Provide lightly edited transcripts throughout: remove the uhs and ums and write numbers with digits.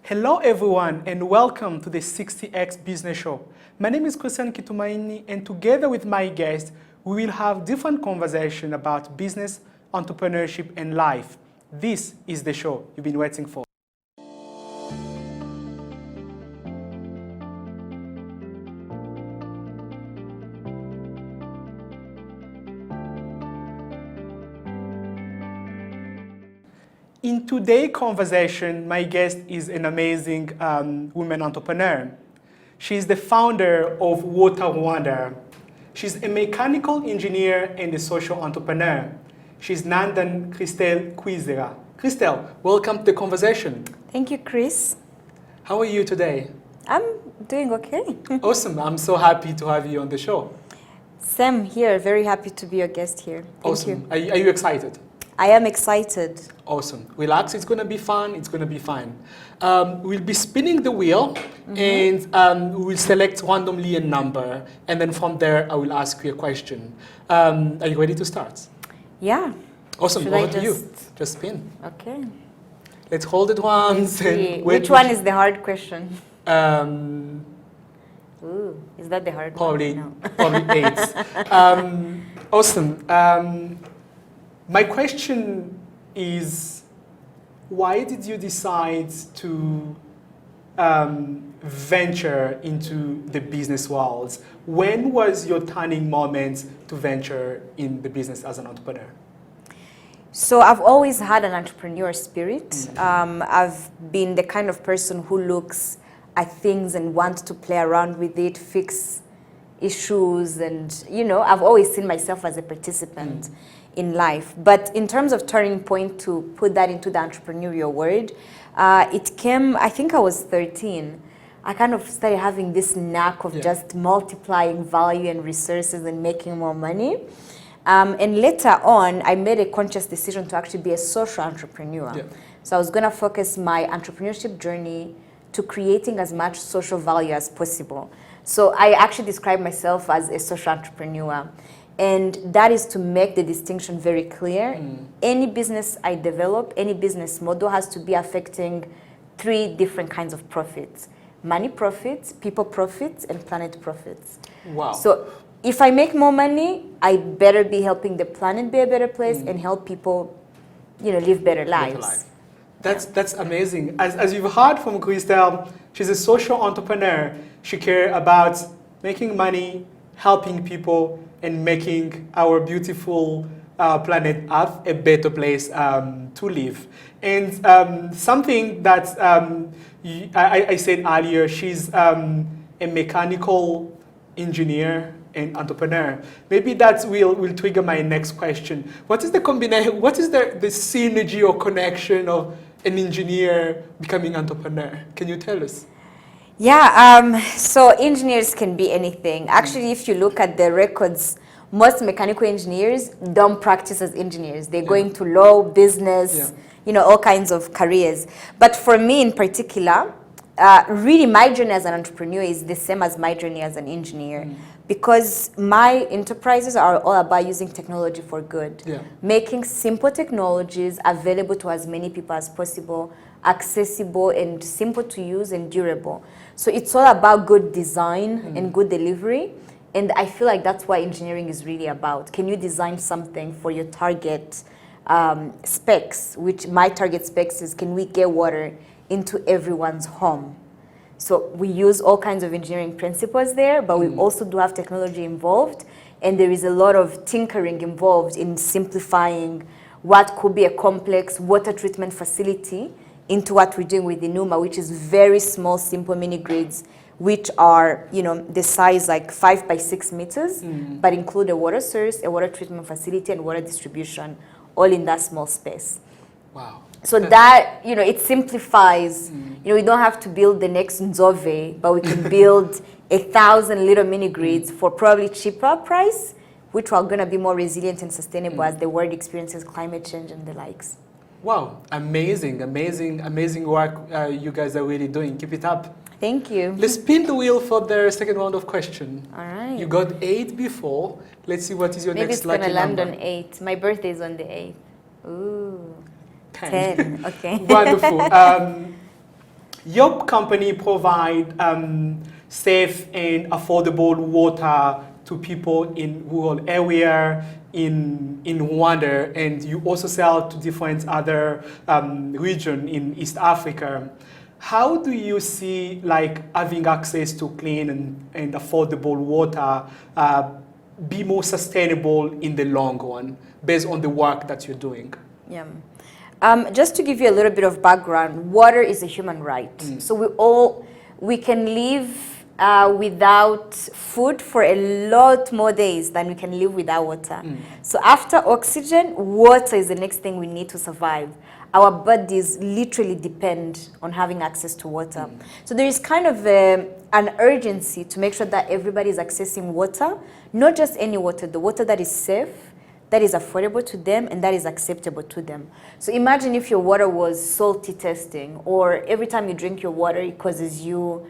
Hello everyone and welcome to the 60X Business Show. My name is Kitumaini and together with my guest, we will have different conversations about business, entrepreneurship and life. This is the show you've been waiting for. In today's conversation, my guest is an amazing woman entrepreneur. She's the founder of Rwanda. She's a mechanical engineer and a social entrepreneur. She's Nandan Christelle Kwizera. Christelle, welcome to the conversation. Thank you, Chris. How are you today? I'm doing okay. Awesome. I'm so happy to have you on the show. Sam here, very happy to be your guest here. Thank you. Are you excited? I am excited. Awesome. Relax, it's going to be fun, it's going to be fine. We'll be spinning the wheel and we'll select randomly a number and then from there I will ask you a question. Are you ready to start? Yeah. Awesome, Should over I to you. Just spin. Okay. Let's hold it once. And which one is the hard question? Ooh, is that the hard probably, one? No. Probably 8. Awesome. My question is, why did you decide to venture into the business world? When was your turning moment to venture in the business as an entrepreneur? So I've always had an entrepreneur spirit. I've been the kind of person who looks at things and wants to play around with it, fix issues, and I've always seen myself as a participant in life. But in terms of turning point to put that into the entrepreneurial world, it came, I think I was 13. I kind of started having this knack of just multiplying value and resources and making more money. And later on, I made a conscious decision to actually be a social entrepreneur. Yeah. So I was going to focus my entrepreneurship journey to creating as much social value as possible. So I actually describe myself as a social entrepreneur. And that is to make the distinction very clear. Any business I develop, any business model has to be affecting 3 different kinds of profits. Money profits, people profits, and planet profits. Wow. So if I make more money, I better be helping the planet be a better place and help people, live better lives. That's amazing. As you've heard from Christelle, she's a social entrepreneur. She cares about making money, helping people, and making our beautiful planet Earth a better place to live. And something that I said earlier, she's a mechanical engineer and entrepreneur. Maybe that will trigger my next question. What is the combination? What is the synergy or connection of an engineer becoming entrepreneur? Can you tell us? Yeah, so engineers can be anything. Actually, if you look at the records, most mechanical engineers don't practice as engineers. They go into law, business, all kinds of careers. But for me in particular, really my journey as an entrepreneur is the same as my journey as an engineer. Because my enterprises are all about using technology for good. Making simple technologies available to as many people as possible, accessible and simple to use and durable. So it's all about good design and good delivery. And I feel like that's what engineering is really about. Can you design something for your target specs, which my target specs is, can we get water into everyone's home? So we use all kinds of engineering principles there, but we also do have technology involved. And there is a lot of tinkering involved in simplifying what could be a complex water treatment facility into what we're doing with the Numa, which is very small, simple mini grids, which are, the size like 5 by 6 meters, but include a water source, a water treatment facility, and water distribution, all in that small space. Wow. So that, it simplifies, we don't have to build the next Nzove, but we can build 1,000 little mini grids for probably cheaper price, which are going to be more resilient and sustainable as the world experiences climate change and the likes. Wow, amazing, amazing, amazing work you guys are really doing. Keep it up. Thank you. Let's spin the wheel for the second round of question. All right. You got 8 before. Let's see what is your next lucky number. Maybe it's going to land on 8. My birthday is on the 8th. Ooh. 10. Okay. Wonderful. Your company provide safe and affordable water to people in rural area in Rwanda, and you also sell to different other region in East Africa. How do you see like having access to clean and affordable water be more sustainable in the long run based on the work that you're doing? Yeah. Just to give you a little bit of background, water is a human right. So we can live without food for a lot more days than we can live without water. So after oxygen, water is the next thing we need to survive. Our bodies literally depend on having access to water. So there is kind of an urgency to make sure that everybody is accessing water, not just any water, the water that is safe, that is affordable to them, and that is acceptable to them. So imagine if your water was salty testing, or every time you drink your water, it causes you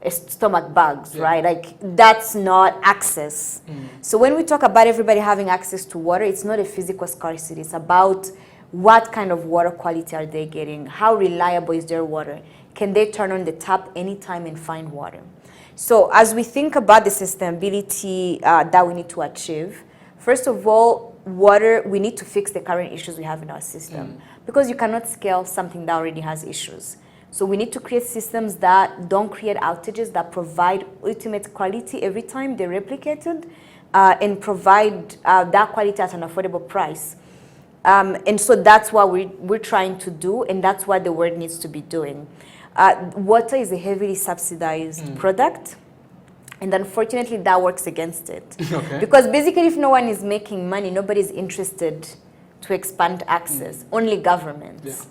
stomach bugs, right? Like, that's not access. So when we talk about everybody having access to water, it's not a physical scarcity. It's about what kind of water quality are they getting? How reliable is their water? Can they turn on the tap anytime and find water? So as we think about the sustainability that we need to achieve, first of all, water, we need to fix the current issues we have in our system, because you cannot scale something that already has issues. So we need to create systems that don't create outages, that provide ultimate quality every time they're replicated, and provide that quality at an affordable price. And so that's what we're trying to do, and that's what the world needs to be doing. Water is a heavily subsidized product. And unfortunately, that works against it. Okay. Because basically, if no one is making money, nobody's interested to expand access, only governments.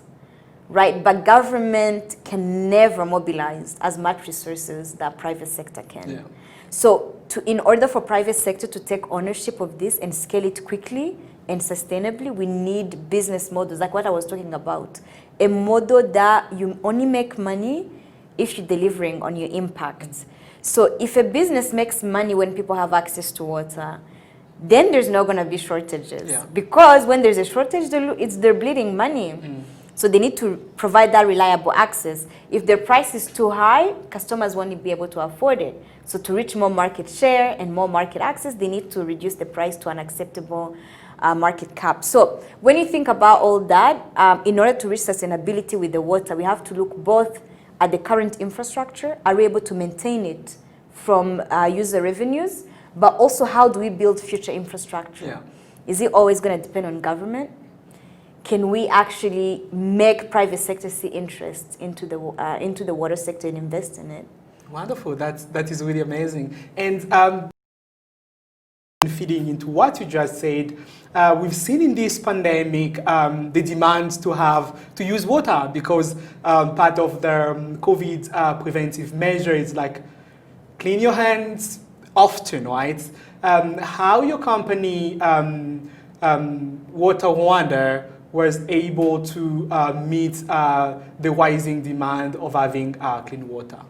Right? But government can never mobilize as much resources that private sector can. So in order for private sector to take ownership of this and scale it quickly and sustainably, we need business models, like what I was talking about. A model that you only make money if you're delivering on your impact. So if a business makes money when people have access to water, then there's not going to be shortages. Because when there's a shortage, they're bleeding money. So they need to provide that reliable access. If their price is too high, customers won't be able to afford it. So to reach more market share and more market access, they need to reduce the price to an acceptable market cap. So when you think about all that, in order to reach sustainability with the water, we have to look both at the current infrastructure, are we able to maintain it from user revenues, but also how do we build future infrastructure? Is it always going to depend on government? Can we actually make private sector see interest into the water sector and invest in it? Wonderful, that is really amazing. And feeding into what you just said, we've seen in this pandemic the demand to use water, because part of the COVID preventive measure is like clean your hands often, right? How your company Water Rwanda was able to meet the rising demand of having clean water?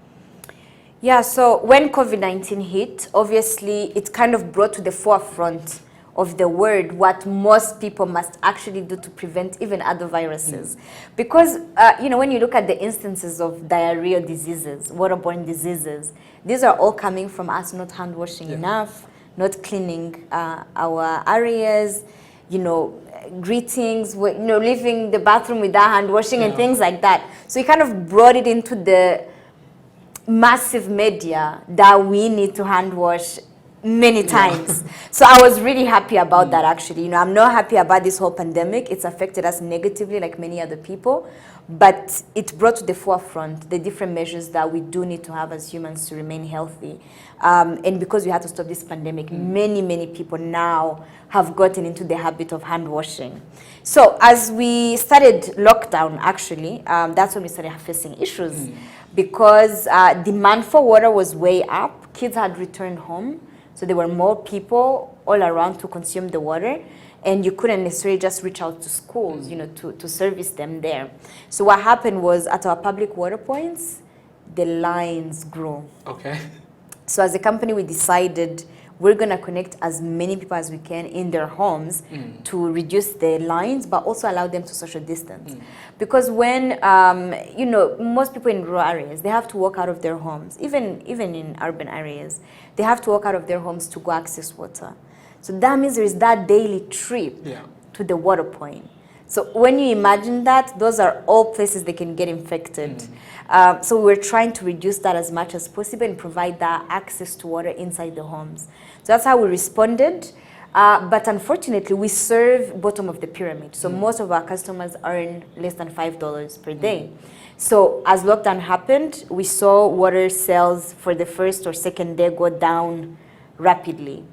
Yeah, so when COVID-19 hit, obviously it kind of brought to the forefront of the world what most people must actually do to prevent even other viruses. Because, when you look at the instances of diarrheal diseases, waterborne diseases, these are all coming from us not hand washing enough, not cleaning our areas, greetings, leaving the bathroom without hand washing and things like that. So it kind of brought it into the massive media that we need to hand wash many times. So I was really happy about that, actually. I'm not happy about this whole pandemic. It's affected us negatively like many other people, but it brought to the forefront the different measures that we do need to have as humans to remain healthy. And because we had to stop this pandemic, many people now have gotten into the habit of hand washing. So as we started lockdown, actually, that's when we started facing issues, because demand for water was way up. Kids had returned home, so there were more people all around to consume the water, and you couldn't necessarily just reach out to schools, to service them there. So what happened was, at our public water points, the lines grew. Okay. So as a company, we decided we're going to connect as many people as we can in their homes to reduce the lines, but also allow them to social distance. Because when, you know, most people in rural areas, they have to walk out of their homes, even in urban areas, they have to walk out of their homes to go access water. So that means there is that daily trip to the water point. So when you imagine that, those are all places they can get infected. So we're trying to reduce that as much as possible and provide that access to water inside the homes. So that's how we responded. But unfortunately, we serve bottom of the pyramid. So most of our customers earn less than $5 per day. So as lockdown happened, we saw water sales for the first or second day go down rapidly.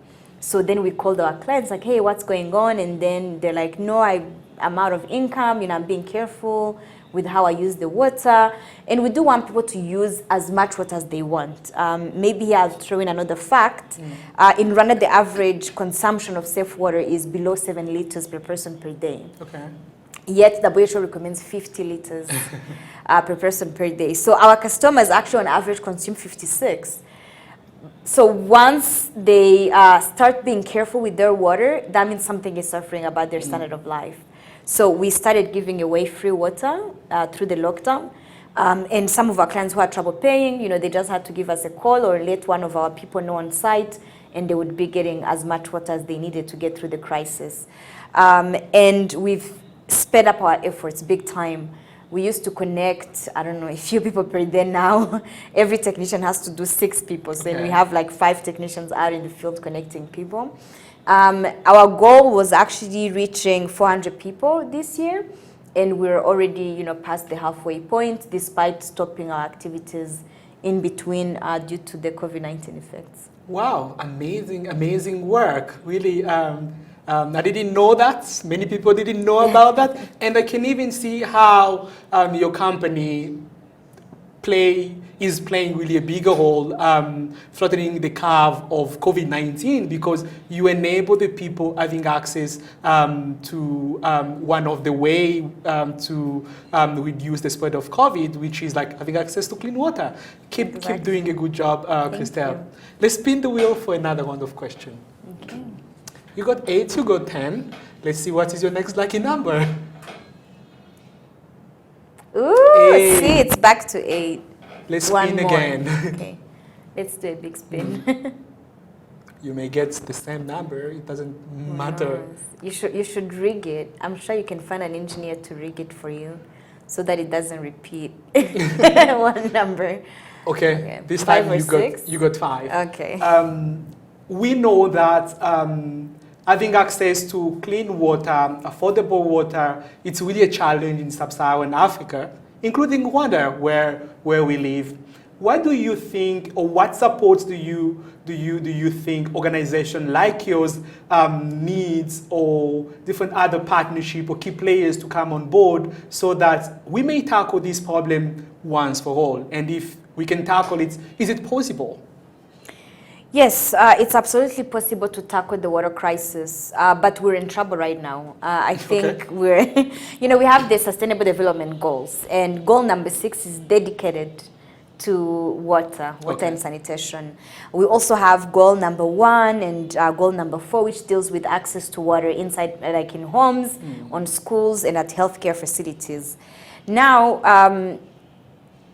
So then we called our clients like, hey, what's going on? And then they're like, no, I'm out of income, you know, I'm being careful with how I use the water. And we do want people to use as much water as they want. Maybe I'll throw in another fact. In Rwanda, the average consumption of safe water is below 7 liters per person per day. Okay. Yet the WHO recommends 50 liters per person per day. So our customers actually on average consume 56. So once they start being careful with their water, that means something is suffering about their standard of life. So we started giving away free water through the lockdown. And some of our clients who had trouble paying, you know, they just had to give us a call or let one of our people know on site, and they would be getting as much water as they needed to get through the crisis. And we've sped up our efforts big time. We used to connect, I don't know, a few people per day now. Every technician has to do 6 people. So then we have like 5 technicians out in the field connecting people. Our goal was actually reaching 400 people this year. And we're already, you know, past the halfway point, despite stopping our activities in between due to the COVID-19 effects. Wow, amazing, amazing work. Really, I didn't know that. Many people didn't know about that. And I can even see how your company is playing really a bigger role flattening the curve of COVID-19, because you enable the people having access to one of the way to reduce the spread of COVID, which is like having access to clean water. Keep doing a good job, Christelle. Let's spin the wheel for another round of questions. Okay. You got 8, you got 10. Let's see what is your next lucky number. Ooh, 8. See, it's back to 8. Let's spin again. Okay, let's do a big spin. You may get the same number. It doesn't matter. You should rig it. I'm sure you can find an engineer to rig it for you, so that it doesn't repeat one number. Okay. This time you got 5. Okay. We know that having access to clean water, affordable water, it's really a challenge in sub-Saharan Africa, including Rwanda, where we live. What do you think, or what supports do you think organizations like yours needs, or different other partnership or key players to come on board so that we may tackle this problem once for all? And if we can tackle it, is it possible? Yes, it's absolutely possible to tackle the water crisis, but we're in trouble right now. I think we're, you know, we have the Sustainable Development Goals, and goal number 6 is dedicated to water and sanitation. We also have goal number 1 and goal number 4, which deals with access to water inside, like in homes, on schools, and at healthcare facilities. Now,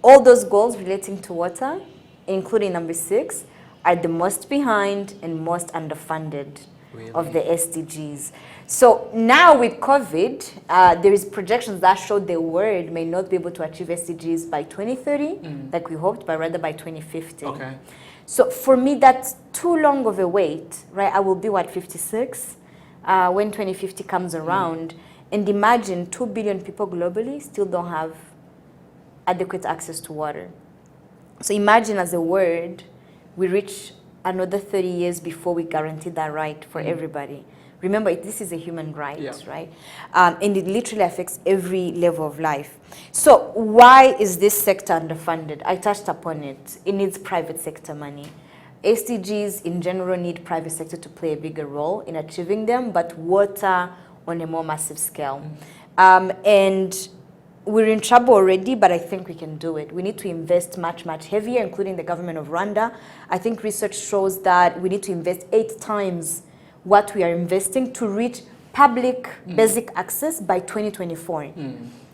all those goals relating to water, including number 6, are the most behind and most underfunded of the SDGs. So now with COVID, there is projections that show the world may not be able to achieve SDGs by 2030, like we hoped, but rather by 2050. Okay. So for me, that's too long of a wait, right? I will be, 56 when 2050 comes around. And imagine 2 billion people globally still don't have adequate access to water. So imagine as a world, we reach another 30 years before we guarantee that right for everybody. Remember, this is a human right, right? And it literally affects every level of life. So why is this sector underfunded? I touched upon it. It needs private sector money. SDGs in general need private sector to play a bigger role in achieving them, but water on a more massive scale. And we're in trouble already, but I think we can do it. We need to invest much, much heavier, including the government of Rwanda. I think research shows that we need to invest 8 times what we are investing to reach public basic access by 2024.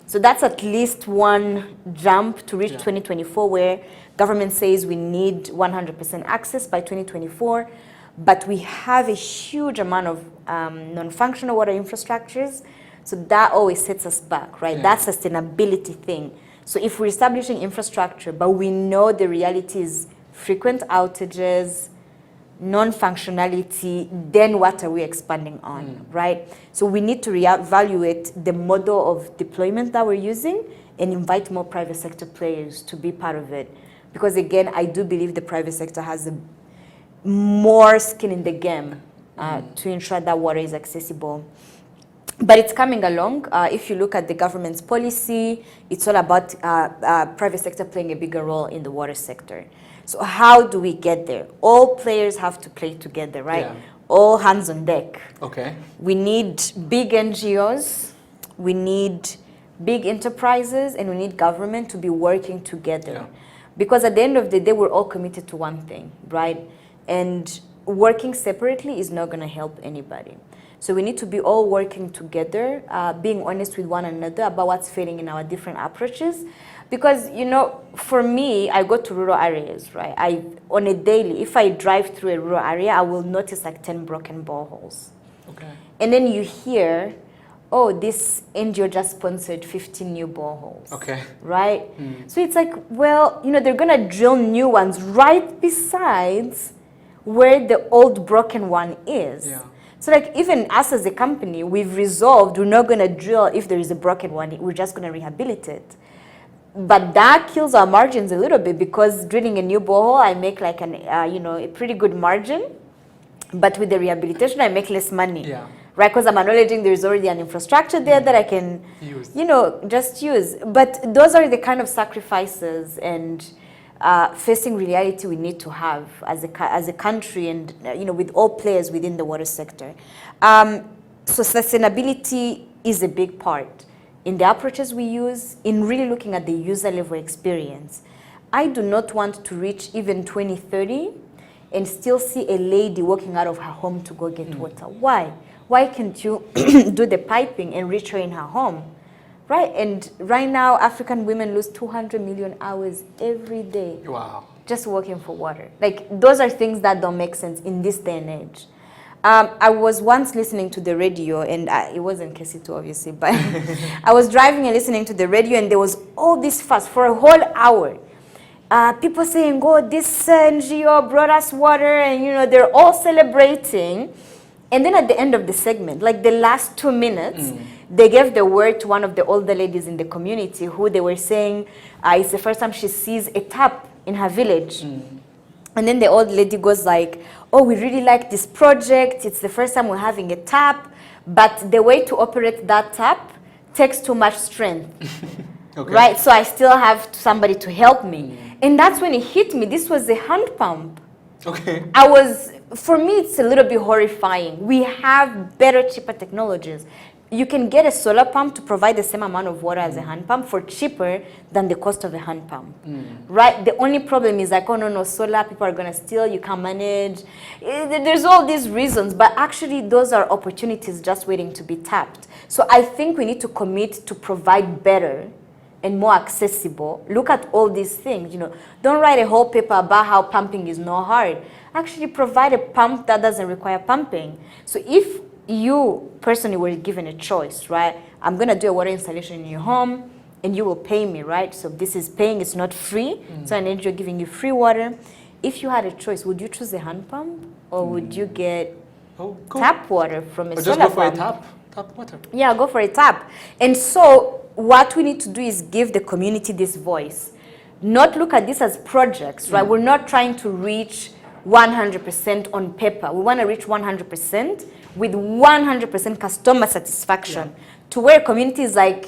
So that's at least one jump to reach 2024, where government says we need 100% access by 2024, but we have a huge amount of non-functional water infrastructures. So that always sets us back, right? That sustainability thing. So if we're establishing infrastructure, but we know the reality is frequent outages, non-functionality, then what are we expanding on, right? So we need to reevaluate the model of deployment that we're using and invite more private sector players to be part of it. Because again, I do believe the private sector has more skin in the game to ensure that water is accessible. But it's coming along. If you look at the government's policy, it's all about private sector playing a bigger role in the water sector. So how do we get there? All players have to play together, right? Yeah. All hands on deck. Okay. We need big NGOs, we need big enterprises, and we need government to be working together. Yeah. Because at the end of the day, we're all committed to one thing, right? And working separately is not going to help anybody. So we need to be all working together, being honest with one another about what's failing in our different approaches. Because, you know, for me, I go to rural areas, right? On a daily, if I drive through a rural area, I will notice like 10 broken boreholes. Okay. And then you hear, oh, this NGO just sponsored 15 new boreholes. Okay. Right? So it's like, well, you know, they're going to drill new ones right besides where the old broken one is. Yeah. So like even us as a company, we've resolved we're not going to drill if there is a broken one. We're just going to rehabilitate. But that kills our margins a little bit, because drilling a new borehole, I make like a pretty good margin. But with the rehabilitation, I make less money. Yeah. Right? Because I'm acknowledging there's already an infrastructure there that I can, just use. But those are the kind of sacrifices and facing reality we need to have as a country, and with all players within the water sector. So sustainability is a big part in the approaches we use, in really looking at the user level experience. I do not want to reach even 2030 and still see a lady walking out of her home to go get water. Why? Why can't you do the piping and reach her in her home? Right? And right now, African women lose 200 million hours every day. Wow. Just working for water. Like, those are things that don't make sense in this day and age. I was once listening to the radio, and it wasn't Kesito, obviously, but I was driving and listening to the radio, and there was all this fuss for a whole hour. People saying, oh, this NGO brought us water, and, they're all celebrating. And then at the end of the segment, like the last 2 minutes, they gave the word to one of the older ladies in the community who they were saying it's the first time she sees a tap in her village. And then the old lady goes like, oh, we really like this project. It's the first time we're having a tap, but the way to operate that tap takes too much strength. Okay. Right? So I still have somebody to help me. And that's when it hit me. This was a hand pump. Okay. For me, it's a little bit horrifying. We have better, cheaper technologies. You can get a solar pump to provide the same amount of water as a hand pump for cheaper than the cost of a hand pump. Right? The only problem is like, oh, no, solar, people are going to steal, you can't manage. There's all these reasons, but actually those are opportunities just waiting to be tapped. So I think we need to commit to provide better and more accessible. Look at all these things, Don't write a whole paper about how pumping is not hard. Actually provide a pump that doesn't require pumping. So if you personally were given a choice, right? I'm going to do a water installation in your home and you will pay me, right? So this is paying, it's not free. So an NGO giving you free water. If you had a choice, would you choose a hand pump or would you get tap water from a solar pump? Just go for a tap water. Yeah, go for a tap. And so what we need to do is give the community this voice. Not look at this as projects, right? We're not trying to reach 100% on paper. We want to reach 100% with 100% customer satisfaction, to where community is like,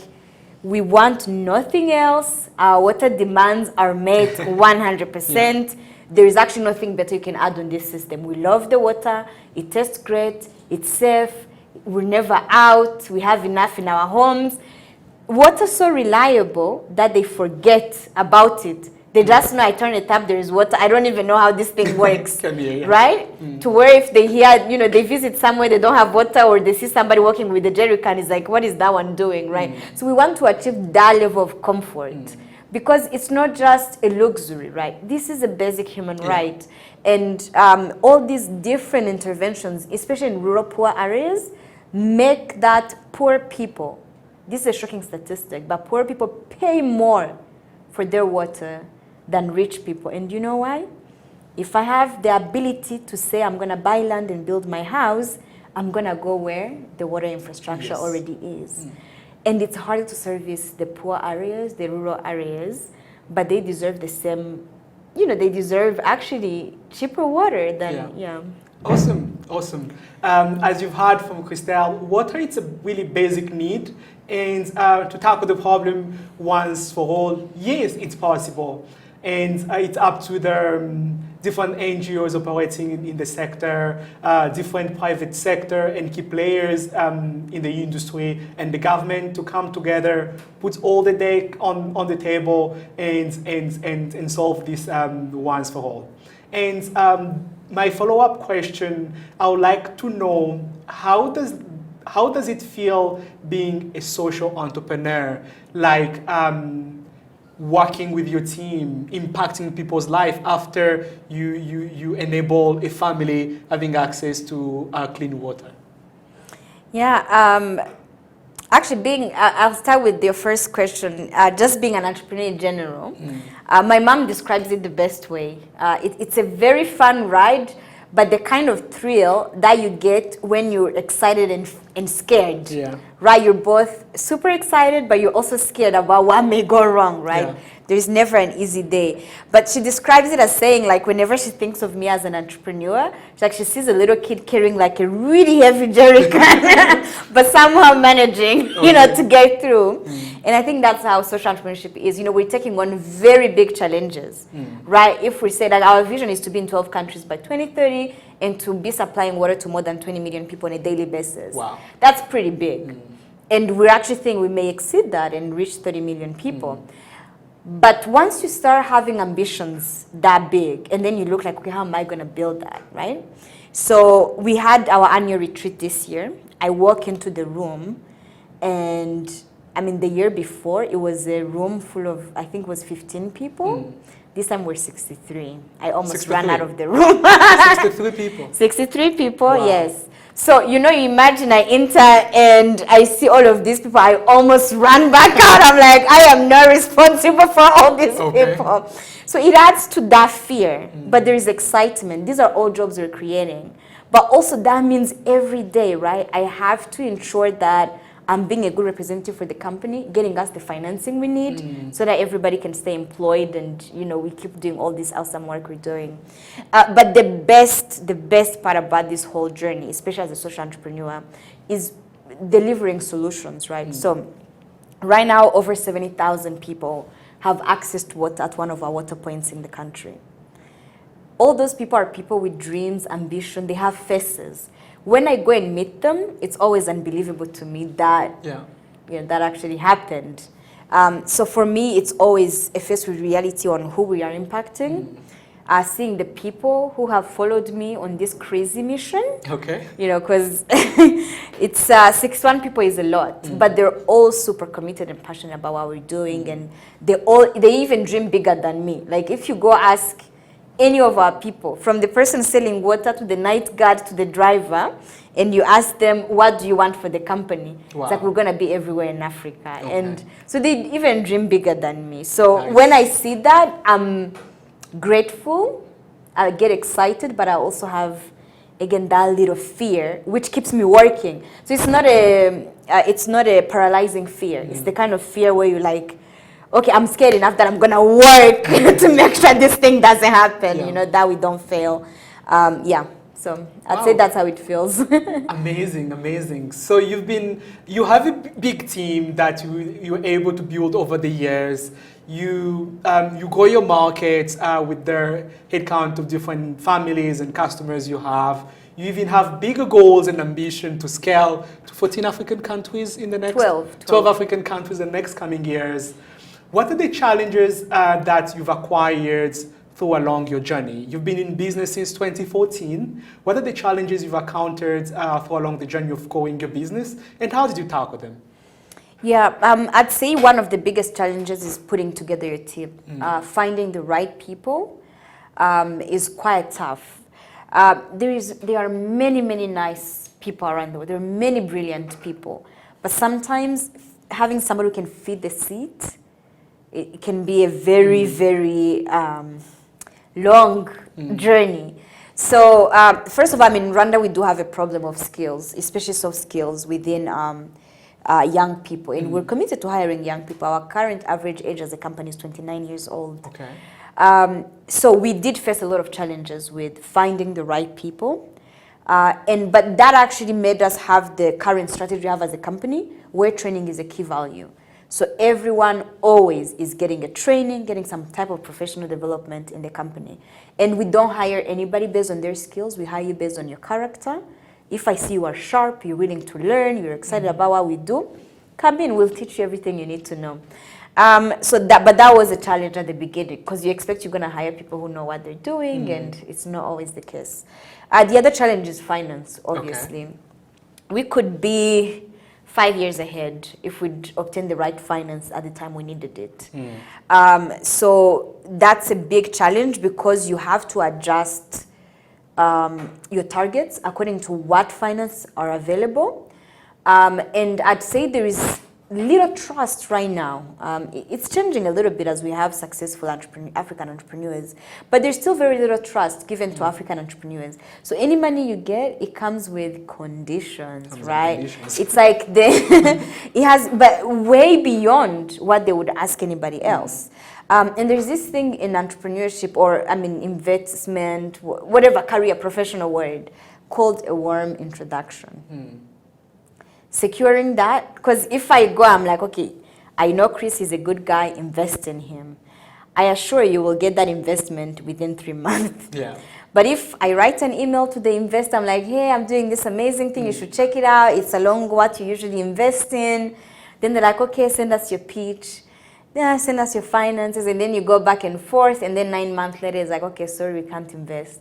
we want nothing else. Our water demands are met 100%. There is actually nothing better you can add on this system. We love the water. It tastes great. It's safe. We're never out. We have enough in our homes. water so reliable that they forget about it. They just know I turn the tap, there is water. I don't even know how this thing works, Can be, yeah. right? To where if they hear, they visit somewhere, they don't have water, or they see somebody walking with a jerry can, it's like, what is that one doing, right? So we want to achieve that level of comfort because it's not just a luxury, right? This is a basic human right. And all these different interventions, especially in rural poor areas, make that poor people, this is a shocking statistic, but poor people pay more for their water than rich people. And you know why? If I have the ability to say I'm going to buy land and build my house, I'm going to go where the water infrastructure already is. And it's harder to service the poor areas, the rural areas, but they deserve the same, they deserve actually cheaper water than, Awesome, awesome. As you've heard from Christelle, water is a really basic need, and to tackle the problem once for all, yes, it's possible. And it's up to the different NGOs operating in the sector, different private sector and key players in the industry and the government to come together, put all the deck on the table and solve this once for all. And my follow-up question, I would like to know, how does it feel being a social entrepreneur, like working with your team, impacting people's life after you enable a family having access to clean water? Yeah, actually I'll start with your first question, just being an entrepreneur in general. My mom describes it the best way. It's a very fun ride, but the kind of thrill that you get when you're excited and scared, right? You're both super excited, but you're also scared about what may go wrong, right? Yeah. There's never an easy day. But she describes it as saying, like, whenever she thinks of me as an entrepreneur, she sees a little kid carrying like a really heavy jerry can, but somehow managing, to get through. And I think that's how social entrepreneurship is. We're taking on very big challenges, right? If we say that our vision is to be in 12 countries by 2030 and to be supplying water to more than 20 million people on a daily basis. Wow. That's pretty big. And we're actually thinking we may exceed that and reach 30 million people. But once you start having ambitions that big, and then you look like, okay, how am I going to build that, right? So we had our annual retreat this year. I walk into the room, and the year before, it was a room full of, I think it was 15 people. This time we're 63. I almost ran out of the room. 63 people? 63 people, wow. Yes. So, you imagine I enter and I see all of these people. I almost ran back out. I'm like, I am not responsible for all these people. So it adds to that fear. But there is excitement. These are all jobs we're creating. But also that means every day, right? I have to ensure that I'm being a good representative for the company, getting us the financing we need so that everybody can stay employed and, we keep doing all this awesome work we're doing. But the best part about this whole journey, especially as a social entrepreneur, is delivering solutions, right? So right now, over 70,000 people have access to water at one of our water points in the country. All those people are people with dreams, ambition, they have faces. When I go and meet them, it's always unbelievable to me that that actually happened. So for me, it's always a face with reality on who we are impacting. Seeing the people who have followed me on this crazy mission. Okay. Because it's 61 people is a lot, but they're all super committed and passionate about what we're doing, and they even dream bigger than me. Like if you go ask any of our people, from the person selling water to the night guard to the driver, and you ask them, what do you want for the company? Wow. It's like, we're going to be everywhere in Africa. And so they even dream bigger than me. So when I see that, I'm grateful, I get excited, but I also have, again, that little fear, which keeps me working. So it's not a paralyzing fear. It's the kind of fear where you're like, okay, I'm scared enough that I'm going to work to make sure this thing doesn't happen, that we don't fail. So I'd say that's how it feels. Amazing, amazing. So you have a big team that you're able to build over the years. you grow your market with the headcount of different families and customers you have. You even have bigger goals and ambition to scale to 14 African countries in the next 12 African countries in the next coming years. What are the challenges that you've acquired through along your journey? You've been in business since 2014. What are the challenges you've encountered through along the journey of growing your business, and how did you tackle them? Yeah, I'd say one of the biggest challenges is putting together your team. Finding the right people is quite tough. There are many nice people around the world. There are many brilliant people, but sometimes having somebody who can feed the seat, it can be a very long journey. So first of all, in Rwanda we do have a problem of skills, especially soft skills within young people, and we're committed to hiring young people. Our current average age as a company is 29 years old. Okay. So we did face a lot of challenges with finding the right people, but that actually made us have the current strategy we have as a company, where training is a key value. So everyone always is getting a training, getting some type of professional development in the company. And we don't hire anybody based on their skills. We hire you based on your character. If I see you are sharp, you're willing to learn, you're excited about what we do, come in, we'll teach you everything you need to know. But that was a challenge at the beginning, because you expect you're going to hire people who know what they're doing, and it's not always the case. The other challenge is finance, obviously. Okay. We could be 5 years ahead if we'd obtained the right finance at the time we needed it. So that's a big challenge, because you have to adjust your targets according to what finance are available. And I'd say there is little trust right now. It's changing a little bit as we have successful African entrepreneurs, but there's still very little trust given to African entrepreneurs. So any money you get, it comes with conditions, right? It's like it has, but way beyond what they would ask anybody else. And there's this thing in entrepreneurship, or investment, whatever career, professional word, called a warm introduction. Securing that, because if I go, I'm like, okay, I know Chris is a good guy, invest in him. I assure you will get that investment within 3 months. Yeah. But if I write an email to the investor, I'm like, hey, I'm doing this amazing thing, you should check it out, it's along what you usually invest in. Then they're like, okay, send us your pitch. Then send us your finances, and then you go back and forth, and then 9 months later, it's like, okay, sorry, we can't invest.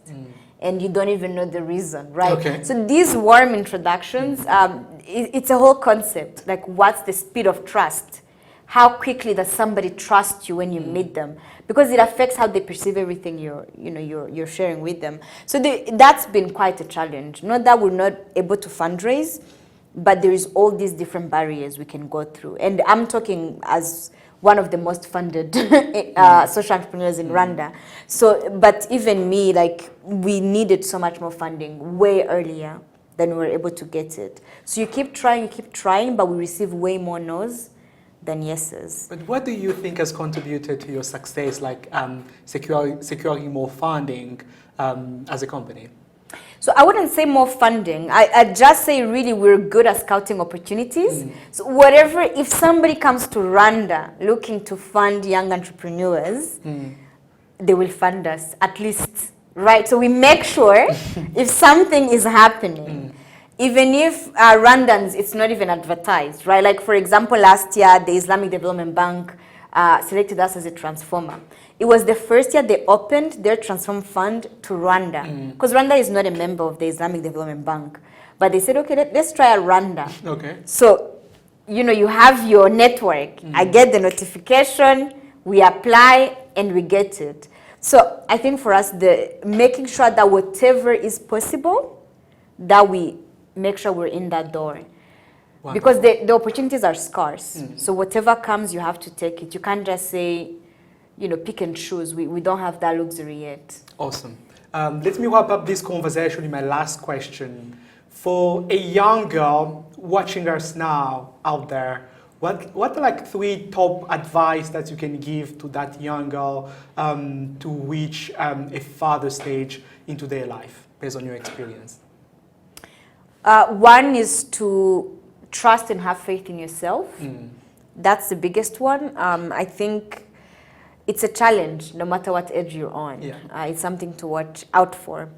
And you don't even know the reason, right? Okay. So these warm introductions, it's a whole concept. Like, what's the speed of trust? How quickly does somebody trust you when you meet them? Because it affects how they perceive everything you're sharing with them. So that's been quite a challenge. Not that we're not able to fundraise, but there is all these different barriers we can go through. And I'm talking as one of the most funded social entrepreneurs in Rwanda. So, but even me, like, we needed so much more funding way earlier than we were able to get it. So you keep trying, but we receive way more no's than yeses. But what do you think has contributed to your success, like securing more funding as a company? So I wouldn't say more funding. I'd just say really we're good at scouting opportunities. So whatever, if somebody comes to Rwanda looking to fund young entrepreneurs, they will fund us at least, right? So we make sure if something is happening, even if Rwandans, it's not even advertised, right? Like, for example, last year, the Islamic Development Bank selected us as a transformer. It was the first year they opened their Transform Fund to Rwanda, because Rwanda is not a member of the Islamic Development Bank. But they said, okay, let's try Rwanda. Okay. So, you have your network. I get the notification, we apply, and we get it. So I think for us, making sure that whatever is possible, that we make sure we're in that door. Wonderful. Because the opportunities are scarce. So whatever comes, you have to take it. You can't just say, pick and choose. We don't have that luxury yet. Awesome. Let me wrap up this conversation with my last question. For a young girl watching us now out there, what are like 3 top advice that you can give to that young girl to reach a further stage into their life based on your experience? One is to trust and have faith in yourself. That's the biggest one. I think it's a challenge no matter what age you're on. Yeah. It's something to watch out for.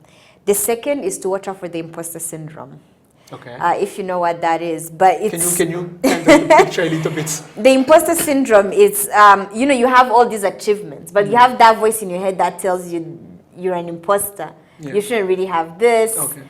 The second is to watch out for the imposter syndrome. Okay. If you know what that is, but it's Can you kind of picture a little bit? the imposter syndrome is you have all these achievements, but you have that voice in your head that tells you you're an imposter. Yeah. You shouldn't really have this. Okay.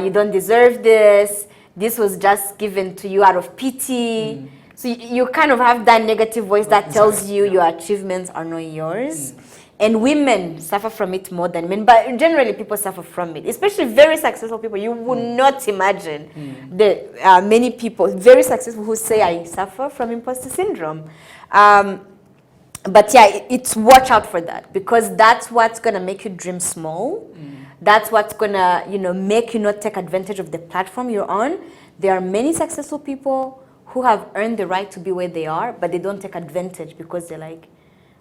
You don't deserve this. This was just given to you out of pity. So you kind of have that negative voice that tells you your achievements are not yours. And women suffer from it more than men, but generally people suffer from it, especially very successful people. You would not imagine the many people, very successful, who say, I suffer from imposter syndrome. But yeah, it's watch out for that, because that's what's going to make you dream small. That's what's going to, make you not take advantage of the platform you're on. There are many successful people who have earned the right to be where they are, but they don't take advantage because they're like,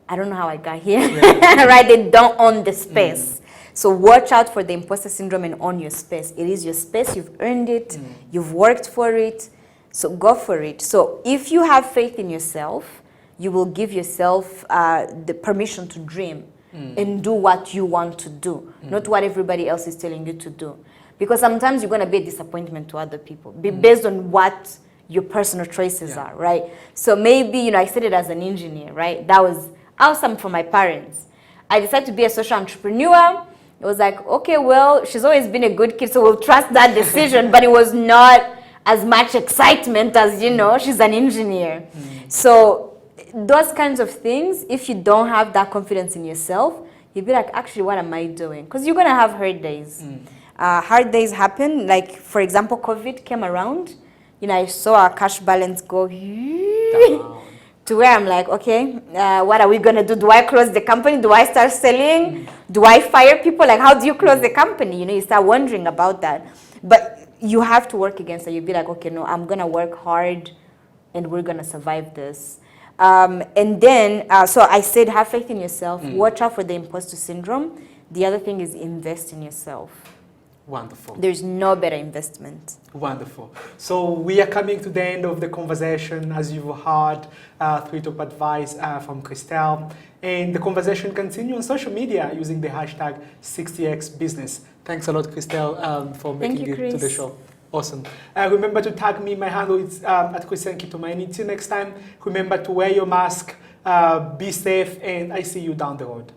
I don't know how I got here, right? They don't own the space. So watch out for the imposter syndrome and own your space. It is your space, you've earned it, you've worked for it, so go for it. So if you have faith in yourself, you will give yourself the permission to dream and do what you want to do, not what everybody else is telling you to do. Because sometimes you're going to be a disappointment to other people, based on what your personal choices are, right? So maybe, I started as an engineer, right? That was awesome for my parents. I decided to be a social entrepreneur. It was like, okay, well, she's always been a good kid, so we'll trust that decision. But it was not as much excitement as, she's an engineer. So those kinds of things, if you don't have that confidence in yourself, you'll be like, actually, what am I doing? Because you're going to have hard days. Hard days happen. Like, for example, COVID came around. I saw our cash balance go down. To where I'm like, okay, what are we going to do? Do I close the company? Do I start selling? Do I fire people? Like, how do you close the company? You start wondering about that. But you have to work against it. You'll be like, okay, no, I'm going to work hard and we're going to survive this. And then, so I said, have faith in yourself. Watch out for the imposter syndrome. The other thing is invest in yourself. Wonderful. There's no better investment. Wonderful. So we are coming to the end of the conversation, as you've heard, through top advice from Christelle. And the conversation continues on social media using the hashtag 60xbusiness. Thanks a lot, Christelle, for making it to the show. Awesome. Remember to tag me. My handle is at Christian Kitumaini. Till next time, remember to wear your mask, be safe, and I see you down the road.